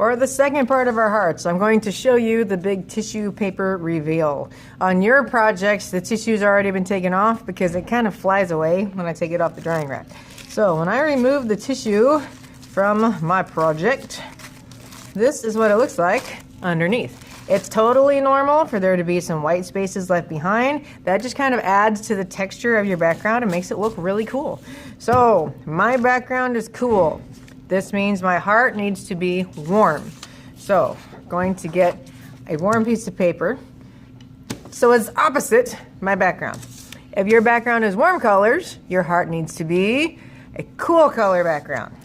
For the second part of our hearts, I'm going to show you the big tissue paper reveal. On your projects, the tissue's already been taken off because it kind of flies away when I take it off the drying rack. So when I remove the tissue from my project, this is what it looks like underneath. It's totally normal for there to be some white spaces left behind. That just kind of adds to the texture of your background and makes it look really cool. So my background is cool. This means my heart needs to be warm. So I'm going to get a warm piece of paper. So it's opposite my background. If your background is warm colors, your heart needs to be a cool color background.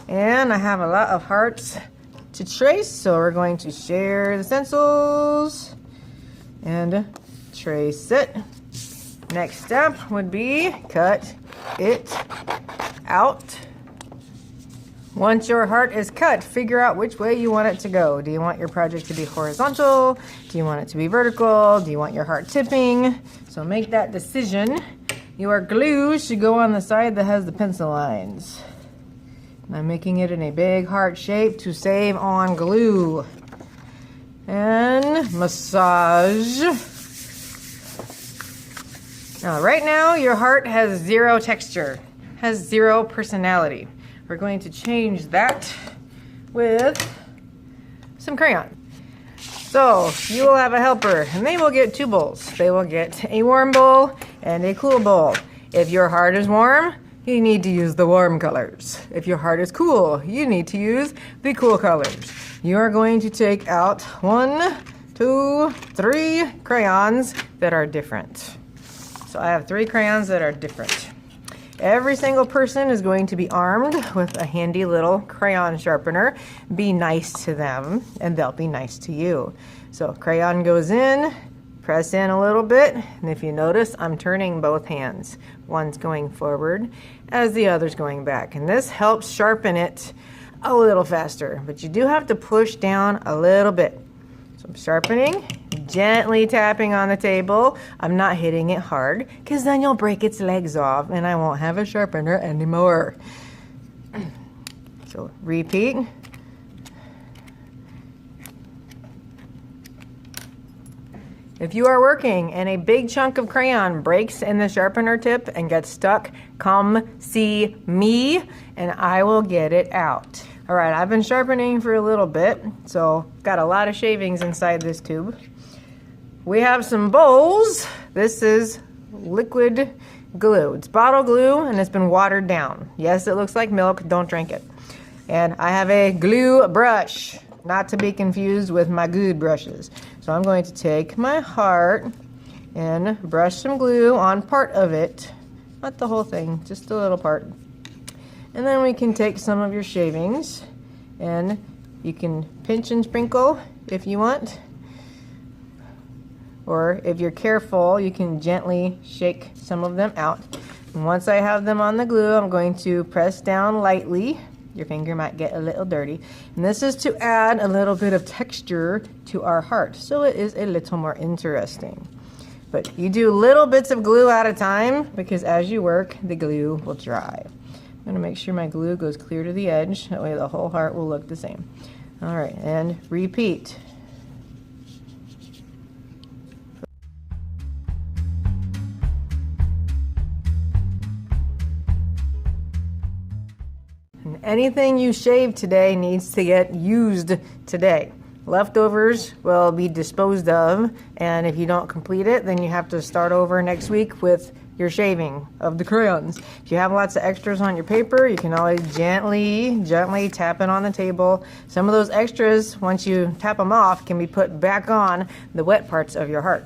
And I have a lot of hearts to trace, so we're going to share the stencils and trace it. Next step would be cut it out. Once your heart is cut, figure out which way you want it to go. Do you want your project to be horizontal? Do you want it to be vertical? Do you want your heart tipping? So make that decision. Your glue should go on the side that has the pencil lines. I'm making it in a big heart shape to save on glue. And massage. Now, right now, your heart has zero texture, has zero personality. We're going to change that with some crayon. So you will have a helper, and they will get two bowls. They will get a warm bowl and a cool bowl. If your heart is warm, you need to use the warm colors. If your heart is cool, you need to use the cool colors. You are going to take out 1, 2, 3 crayons that are different. So I have 3 crayons that are different. Every single person is going to be armed with a handy little crayon sharpener. Be nice to them, and they'll be nice to you. So crayon goes in, press in a little bit, and if you notice, I'm turning both hands. One's going forward as the other's going back, and this helps sharpen it a little faster, but you do have to push down a little bit. So I'm sharpening, gently tapping on the table. I'm not hitting it hard, because then you'll break its legs off, and I won't have a sharpener anymore. So repeat. If you are working and a big chunk of crayon breaks in the sharpener tip and gets stuck, come see me and I will get it out. All right, I've been sharpening for a little bit, so got a lot of shavings inside this tube. We have some bowls. This is liquid glue. It's bottle glue and it's been watered down. Yes, it looks like milk, don't drink it. And I have a glue brush, not to be confused with my good brushes. So I'm going to take my heart and brush some glue on part of it. Not the whole thing, just a little part. And then we can take some of your shavings and you can pinch and sprinkle if you want. Or if you're careful, you can gently shake some of them out. And once I have them on the glue, I'm going to press down lightly. Your finger might get a little dirty. And this is to add a little bit of texture to our heart, so it is a little more interesting. But you do little bits of glue at a time, because as you work, the glue will dry. I'm gonna make sure my glue goes clear to the edge, that way the whole heart will look the same. All right, and repeat. Anything you shave today needs to get used today. Leftovers will be disposed of, and if you don't complete it, then you have to start over next week with your shaving of the crayons. If you have lots of extras on your paper, you can always gently tap it on the table. Some of those extras, once you tap them off, can be put back on the wet parts of your heart.